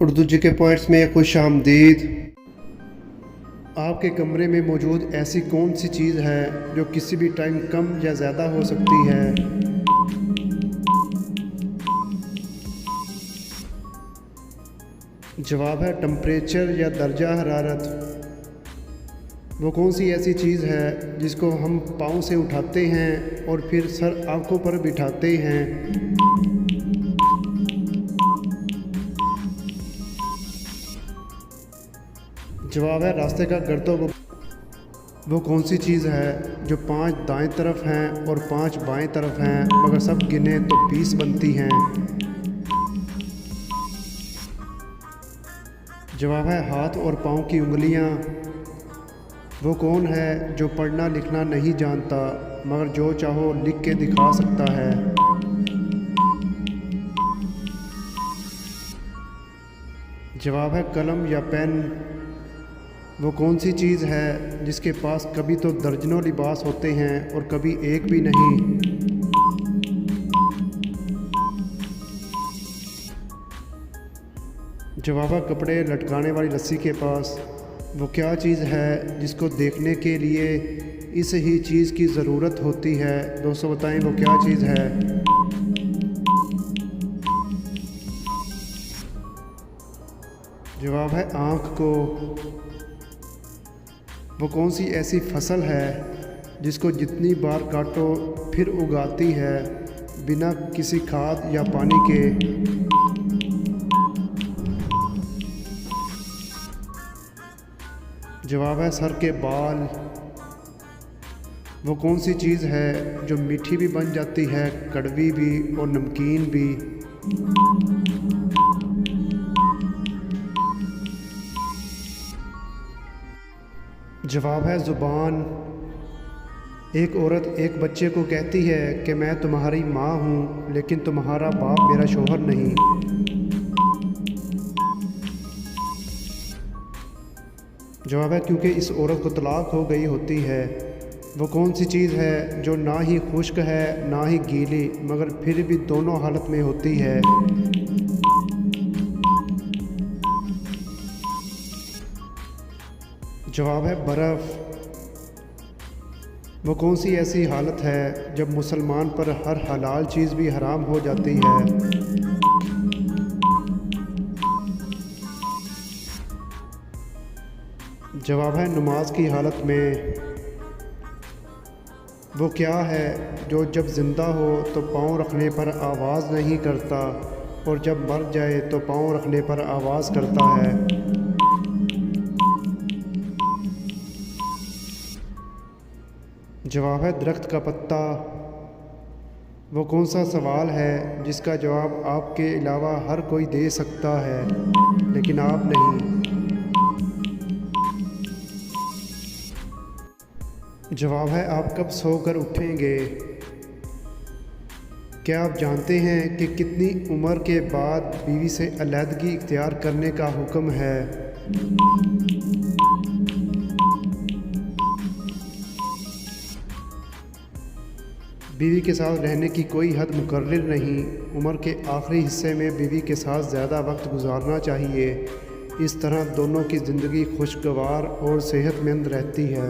Urdu GK points में खुश आमदीद। आपके कमरे में मौजूद ऐसी कौन सी चीज़ है जो किसी भी टाइम कम या ज़्यादा हो सकती है? जवाब है टेम्परेचर या दर्जा हरारत। वो कौन सी ऐसी चीज़ है जिसको हम पाँव से उठाते हैं और फिर सर आंखों पर बिठाते हैं? जवाब है रास्ते का गर्दो। वो कौन सी चीज़ है जो 5 दाएं तरफ हैं और 5 बाएं तरफ हैं, मगर सब गिने तो 20 बनती हैं? जवाब है हाथ और पाँव की उंगलियां। वो कौन है जो पढ़ना लिखना नहीं जानता, मगर जो चाहो लिख के दिखा सकता है? जवाब है कलम या पेन। वो कौन सी चीज़ है जिसके पास कभी तो दर्जनों लिबास होते हैं और कभी एक भी नहीं? जवाब है कपड़े लटकाने वाली रस्सी के पास। वो क्या चीज़ है जिसको देखने के लिए इस ही चीज़ की ज़रूरत होती है? दोस्तों बताएं वो क्या चीज़ है? जवाब है आँख को। वो कौन सी ऐसी फसल है जिसको जितनी बार काटो फिर उगाती है बिना किसी खाद या पानी के? जवाब है सर के बाल। वो कौन सी चीज़ है जो मीठी भी बन जाती है, कड़वी भी और नमकीन भी? जवाब है ज़ुबान। एक औरत एक बच्चे को कहती है कि मैं तुम्हारी माँ हूँ लेकिन तुम्हारा बाप मेरा शौहर नहीं। जवाब है क्योंकि इस औरत को तलाक हो गई होती है। वो कौन सी चीज़ है जो ना ही खुश्क है ना ही गीली, मगर फिर भी दोनों हालत में होती है? जवाब है बर्फ़। वो कौन सी ऐसी हालत है जब मुसलमान पर हर हलाल चीज़ भी हराम हो जाती है? जवाब है नमाज की हालत में। वो क्या है जो जब ज़िंदा हो तो पाँव रखने पर आवाज़ नहीं करता और जब मर जाए तो पाँव रखने पर आवाज़ करता है? जवाब है दरख्त का पत्ता। वो कौन सा सवाल है जिसका जवाब आपके अलावा हर कोई दे सकता है लेकिन आप नहीं? जवाब है आप कब सोकर उठेंगे। क्या आप जानते हैं कि कितनी उम्र के बाद बीवी से अलहदगी इख्तियार करने का हुक्म है? बीवी के साथ रहने की कोई हद मुकर्रर नहीं। उम्र के आखिरी हिस्से में बीवी के साथ ज़्यादा वक्त गुजारना चाहिए। इस तरह दोनों की ज़िंदगी खुशगवार और सेहतमंद रहती है।